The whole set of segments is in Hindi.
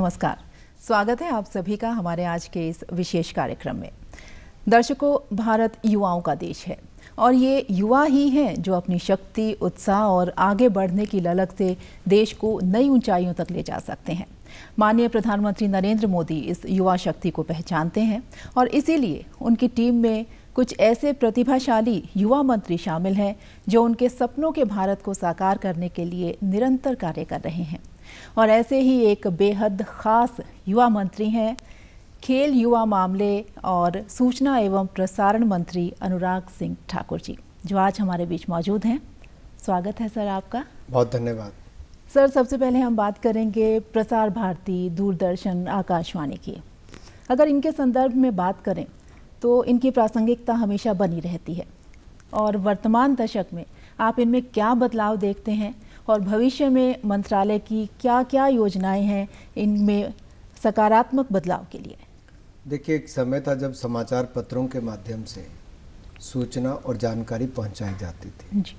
नमस्कार, स्वागत है आप सभी का हमारे आज के इस विशेष कार्यक्रम में। दर्शकों, भारत युवाओं का देश है और ये युवा ही हैं जो अपनी शक्ति, उत्साह और आगे बढ़ने की ललक से देश को नई ऊंचाइयों तक ले जा सकते हैं। माननीय प्रधानमंत्री नरेंद्र मोदी इस युवा शक्ति को पहचानते हैं और इसीलिए उनकी टीम में कुछ ऐसे प्रतिभाशाली युवा मंत्री शामिल हैं जो उनके सपनों के भारत को साकार करने के लिए निरंतर कार्य कर रहे हैं। और ऐसे ही एक बेहद खास युवा मंत्री हैं खेल, युवा मामले और सूचना एवं प्रसारण मंत्री अनुराग सिंह ठाकुर जी, जो आज हमारे बीच मौजूद हैं। स्वागत है सर आपका। बहुत धन्यवाद सर। सबसे पहले हम बात करेंगे प्रसार भारती, दूरदर्शन, आकाशवाणी की। अगर इनके संदर्भ में बात करें तो इनकी प्रासंगिकता हमेशा बनी रहती है और वर्तमान दशक में आप इनमें क्या बदलाव देखते हैं और भविष्य में मंत्रालय की क्या क्या योजनाएं हैं इनमें सकारात्मक बदलाव के लिए? देखिए, एक समय था जब समाचार पत्रों के माध्यम से सूचना और जानकारी पहुंचाई जाती थी जी।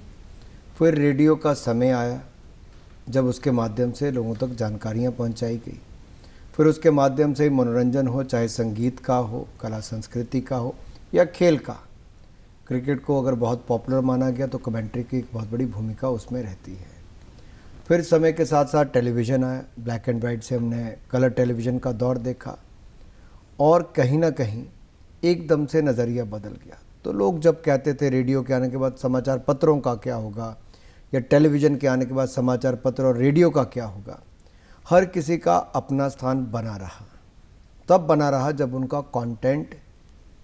फिर रेडियो का समय आया जब उसके माध्यम से लोगों तक जानकारियां पहुंचाई गई। फिर उसके माध्यम से मनोरंजन हो, चाहे संगीत का हो, कला संस्कृति का हो या खेल का। क्रिकेट को अगर बहुत पॉपुलर माना गया तो कमेंट्री की एक बहुत बड़ी भूमिका उसमें रहती है। फिर समय के साथ साथ टेलीविज़न आया, ब्लैक एंड वाइट से हमने कलर टेलीविज़न का दौर देखा और कहीं ना कहीं एकदम से नज़रिया बदल गया। तो लोग जब कहते थे रेडियो के आने के बाद समाचार पत्रों का क्या होगा या टेलीविज़न के आने के बाद समाचार पत्र और रेडियो का क्या होगा, हर किसी का अपना स्थान बना रहा। तब बना रहा जब उनका कंटेंट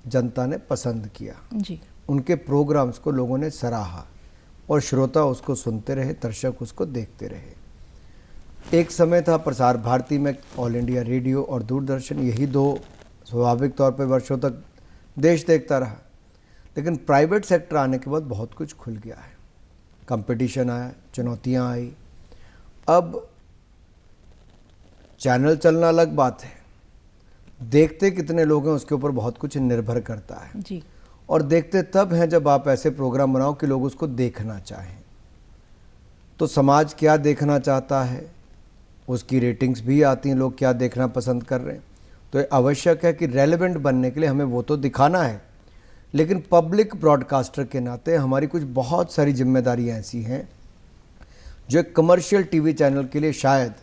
जनता ने पसंद किया जी। उनके प्रोग्राम्स को लोगों ने सराहा और श्रोता उसको सुनते रहे, दर्शक उसको देखते रहे। एक समय था प्रसार भारती में ऑल इंडिया रेडियो और दूरदर्शन, यही दो स्वाभाविक तौर पर वर्षों तक देश देखता रहा। लेकिन प्राइवेट सेक्टर आने के बाद बहुत कुछ खुल गया है, कंपटीशन आया, चुनौतियां आई। अब चैनल चलना अलग बात है, देखते कितने लोग हैं उसके ऊपर बहुत कुछ निर्भर करता है जी। और देखते तब हैं जब आप ऐसे प्रोग्राम बनाओ कि लोग उसको देखना चाहें। तो समाज क्या देखना चाहता है, उसकी रेटिंग्स भी आती हैं, लोग क्या देखना पसंद कर रहे हैं। तो ये आवश्यक है कि रेलेवेंट बनने के लिए हमें वो तो दिखाना है, लेकिन पब्लिक ब्रॉडकास्टर के नाते हमारी कुछ बहुत सारी जिम्मेदारियां ऐसी हैं जो एक कमर्शियल टीवी चैनल के लिए शायद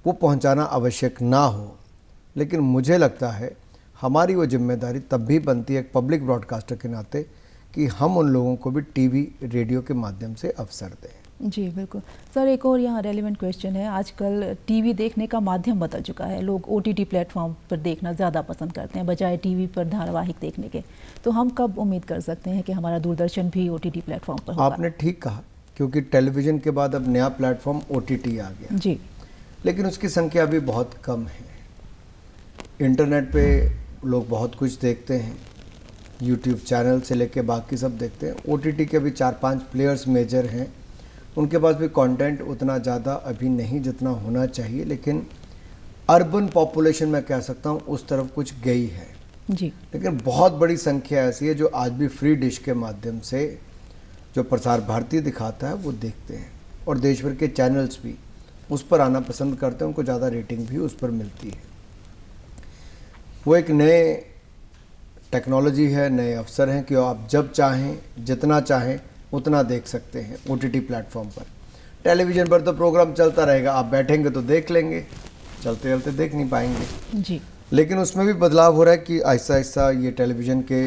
वो पहुंचाना आवश्यक ना हो। लेकिन मुझे लगता है हमारी वो जिम्मेदारी तब भी बनती है एक पब्लिक ब्रॉडकास्टर के नाते कि हम उन लोगों को भी टीवी, रेडियो के माध्यम से अवसर दें। जी बिल्कुल सर। एक और यहाँ रेलेवेंट क्वेश्चन है, आजकल टीवी देखने का माध्यम बदल चुका है। लोग ओटीटी प्लेटफॉर्म पर देखना ज़्यादा पसंद करते हैं बजाय टीवी पर धारावाहिक देखने के। तो हम कब उम्मीद कर सकते हैं कि हमारा दूरदर्शन भी ओटीटी प्लेटफॉर्म पर होगा? आपने ठीक कहा, क्योंकि टेलीविज़न के बाद अब नया प्लेटफॉर्म ओटीटी आ गया जी, लेकिन उसकी संख्या अभी बहुत कम है। इंटरनेट पे लोग बहुत कुछ देखते हैं, यूट्यूब चैनल से लेके बाकी सब देखते हैं। ओटीटी के भी 4-5 प्लेयर्स मेजर हैं, उनके पास भी कंटेंट उतना ज़्यादा अभी नहीं जितना होना चाहिए। लेकिन अर्बन पॉपुलेशन मैं कह सकता हूँ उस तरफ कुछ गई है जी। लेकिन बहुत बड़ी संख्या ऐसी है जो आज भी फ्री डिश के माध्यम से जो प्रसार भारती दिखाता है वो देखते हैं और देश भर के चैनल्स भी उस पर आना पसंद करते हैं, उनको ज़्यादा रेटिंग भी उस पर मिलती है। वो एक नए टेक्नोलॉजी है, नए अवसर हैं कि आप जब चाहें, जितना चाहें उतना देख सकते हैं ओटीटी प्लेटफॉर्म पर। टेलीविज़न पर तो प्रोग्राम चलता रहेगा, आप बैठेंगे तो देख लेंगे, चलते चलते देख नहीं पाएंगे जी। लेकिन उसमें भी बदलाव हो रहा है कि आहिस्ता आहिस्ता ये टेलीविज़न के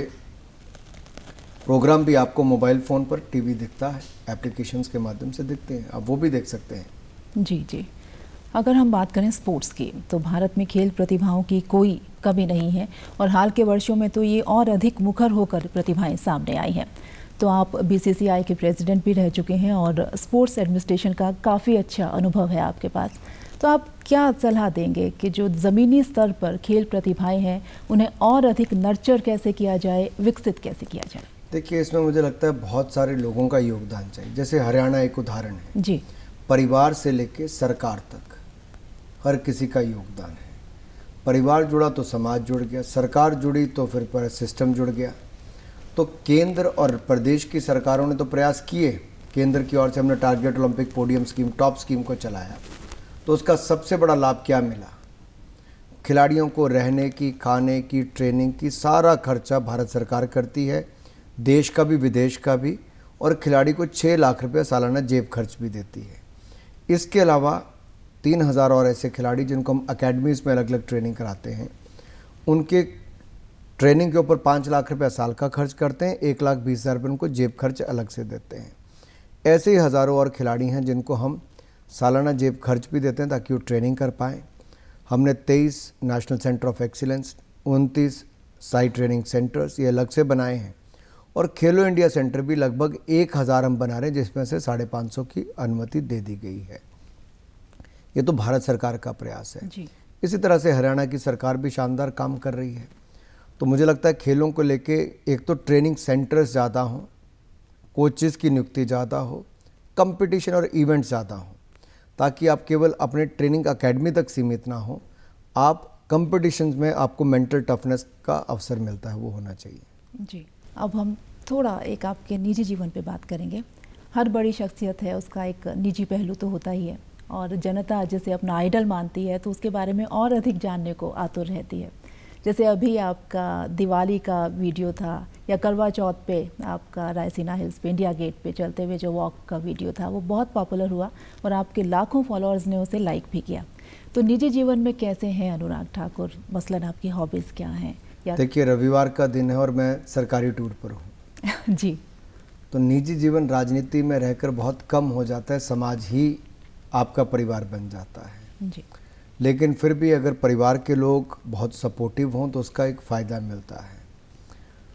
प्रोग्राम भी आपको मोबाइल फ़ोन पर टीवी दिखता है, एप्लीकेशंस के माध्यम से दिखते हैं, आप वो भी देख सकते हैं। जी जी। अगर हम बात करें स्पोर्ट्स की तो भारत में खेल प्रतिभाओं की कोई कमी नहीं है और हाल के वर्षों में तो ये और अधिक मुखर होकर प्रतिभाएं सामने आई हैं। तो आप बीसीसीआई के प्रेसिडेंट भी रह चुके हैं और स्पोर्ट्स एडमिनिस्ट्रेशन का काफ़ी अच्छा अनुभव है आपके पास। तो आप क्या सलाह देंगे कि जो ज़मीनी स्तर पर खेल प्रतिभाएं हैं उन्हें और अधिक नर्चर कैसे किया जाए, विकसित कैसे किया जाए? देखिए, इसमें मुझे लगता है बहुत सारे लोगों का योगदान चाहिए। जैसे हरियाणा एक उदाहरण है जी। परिवार से लेके सरकार तक हर किसी का योगदान है। परिवार जुड़ा तो समाज जुड़ गया, सरकार जुड़ी तो फिर पूरा सिस्टम जुड़ गया। तो केंद्र और प्रदेश की सरकारों ने तो प्रयास किए, केंद्र की ओर से हमने target Olympic podium scheme, top scheme को चलाया, तो उसका सबसे बड़ा लाभ क्या मिला? खिलाड़ियों को रहने की, खाने की, ट्रेनिंग की सारा खर्चा भारत सरकार करती है, देश का भी विदेश का भी, और खिलाड़ी को 6 लाख रुपये सालाना जेब खर्च भी देती है। इसके अलावा 3000 और ऐसे खिलाड़ी जिनको हम अकेडमीज़ में अलग अलग ट्रेनिंग कराते हैं, उनके ट्रेनिंग के ऊपर 5 लाख रुपये साल का खर्च करते हैं, 1,20,000 रुपये उनको जेब खर्च अलग से देते हैं। ऐसे ही हज़ारों और खिलाड़ी हैं जिनको हम सालाना जेब खर्च भी देते हैं ताकि वो ट्रेनिंग कर पाएँ। हमने 23 national centre of excellence, 29 site training centres ये अलग से बनाए हैं, और खेलो इंडिया सेंटर भी लगभग 1000 हम बना रहे हैं, जिसमें से 550 की अनुमति दे दी गई है। ये तो भारत सरकार का प्रयास है जी। इसी तरह से हरियाणा की सरकार भी शानदार काम कर रही है। तो मुझे लगता है खेलों को लेके एक तो ट्रेनिंग सेंटर्स ज़्यादा हों, कोचेज़ की नियुक्ति ज़्यादा हो, कंपटीशन और इवेंट्स ज़्यादा हों, ताकि आप केवल अपने ट्रेनिंग अकेडमी तक सीमित ना हो, आप कंपटीशंस में आपको मेंटल टफनेस का अवसर मिलता है, वो होना चाहिए। जी, अब हम थोड़ा एक आपके निजी जीवन पे बात करेंगे। हर बड़ी शख्सियत है, उसका एक निजी पहलू तो होता ही है, और जनता जिसे अपना आइडल मानती है तो उसके बारे में और अधिक जानने को आतुर रहती है। जैसे अभी आपका दिवाली का वीडियो था, या करवा चौथ पे आपका रायसीना हिल्स पे इंडिया गेट पे चलते हुए जो वॉक का वीडियो था, वो बहुत पॉपुलर हुआ और आपके लाखों फॉलोअर्स ने उसे लाइक भी किया। तो निजी जीवन में कैसे हैं अनुराग ठाकुर? मसलन आपकी हॉबीज़ क्या हैं? या देखिए, रविवार का दिन है और मैं सरकारी टूर पर हूँ जी। तो निजी जीवन राजनीति में रहकर बहुत कम हो जाता है, समाज ही आपका परिवार बन जाता है। जी। लेकिन फिर भी अगर परिवार के लोग बहुत सपोर्टिव हों तो उसका एक फ़ायदा मिलता है।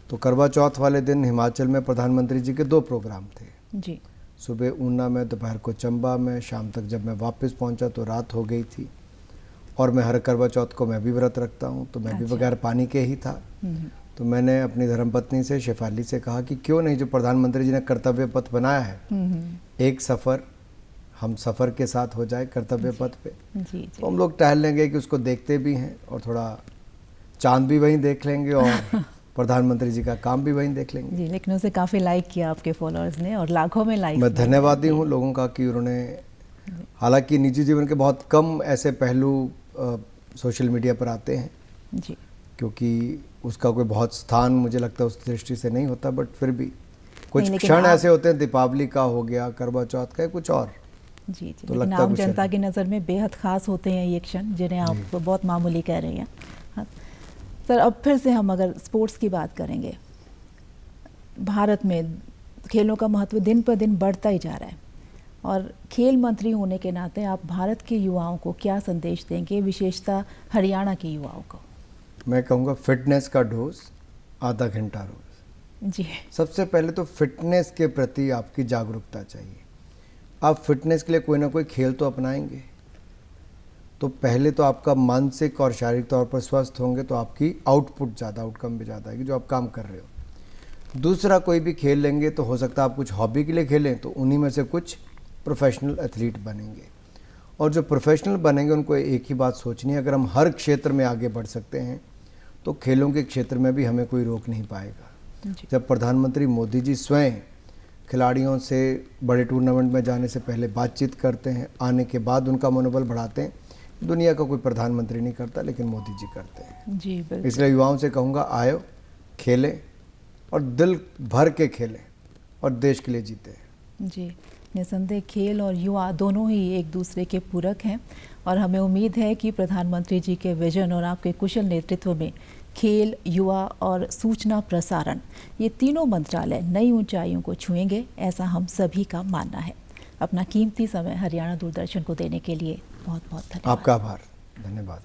तो करवा चौथ वाले दिन हिमाचल में प्रधानमंत्री जी के 2 प्रोग्राम थे जी। सुबह ऊना में, दोपहर को चंबा में, शाम तक जब मैं वापस पहुंचा तो रात हो गई थी। और मैं हर करवा चौथ को मैं भी व्रत रखता हूं, तो मैं भी बगैर पानी के ही था। तो मैंने अपनी धर्मपत्नी से, शेफाली से कहा कि क्यों नहीं, जो प्रधानमंत्री जी ने कर्तव्य पथ बनाया है, एक सफ़र हम सफ़र के साथ हो जाए कर्तव्य पथ पे। जी। तो हम लोग टहल लेंगे कि उसको देखते भी हैं और थोड़ा चांद भी वहीं देख लेंगे और प्रधानमंत्री जी का काम भी वहीं देख लेंगे। जी, लेकिन उसे काफ़ी लाइक किया आपके फॉलोअर्स ने, और लाखों में लाइक। मैं धन्यवादी हूँ लोगों का कि उन्होंने, हालांकि निजी जीवन के बहुत कम ऐसे पहलू सोशल मीडिया पर आते हैं जी, क्योंकि उसका कोई बहुत स्थान मुझे लगता है उस दृष्टि से नहीं होता, बट फिर भी कुछ लेकिन क्षण ऐसे होते हैं, दीपावली का हो गया, करवा चौथ का, कुछ और। जी। तो लेकिन लगता आम कुछ है। जनता की नज़र में बेहद ख़ास होते हैं ये क्षण, जिन्हें आप बहुत मामूली कह रही हैं। हाँ सर, अब फिर से हम अगर स्पोर्ट्स की बात करेंगे, भारत में खेलों का महत्व दिन पर दिन बढ़ता ही जा रहा है, और खेल मंत्री होने के नाते आप भारत के युवाओं को क्या संदेश देंगे, विशेषतः हरियाणा के युवाओं को? मैं कहूँगा फिटनेस का डोज आधा घंटा रोज। जी। सबसे पहले तो फिटनेस के प्रति आपकी जागरूकता चाहिए। आप फिटनेस के लिए कोई ना कोई खेल तो अपनाएंगे, तो पहले तो आपका मानसिक और शारीरिक तौर पर स्वस्थ होंगे तो आपकी आउटपुट ज़्यादा, आउटकम भी ज़्यादा आएगी जो आप काम कर रहे हो। दूसरा, कोई भी खेल लेंगे तो हो सकता है आप कुछ हॉबी के लिए खेलें, तो उन्हीं में से कुछ प्रोफेशनल एथलीट बनेंगे। और जो प्रोफेशनल बनेंगे उनको एक ही बात सोचनी है, अगर हम हर क्षेत्र में आगे बढ़ सकते हैं तो खेलों के क्षेत्र में भी हमें कोई रोक नहीं पाएगा। जब प्रधानमंत्री मोदी जी स्वयं खिलाड़ियों से बड़े टूर्नामेंट में जाने से पहले बातचीत करते हैं, आने के बाद उनका मनोबल बढ़ाते हैं, दुनिया का कोई प्रधानमंत्री नहीं करता, लेकिन मोदी जी करते हैं। जी बिल्कुल। इसलिए युवाओं से कहूँगा, आयो, खेलें और दिल भर के खेलें और देश के लिए जीतें। जी, निसंदेह खेल और युवा दोनों ही एक दूसरे के पूरक हैं, और हमें उम्मीद है कि प्रधानमंत्री जी के विजन और आपके कुशल नेतृत्व में खेल, युवा और सूचना प्रसारण, ये तीनों मंत्रालय नई ऊंचाइयों को छुएंगे, ऐसा हम सभी का मानना है। अपना कीमती समय हरियाणा दूरदर्शन को देने के लिए बहुत बहुत धन्यवाद। आपका आभार, धन्यवाद।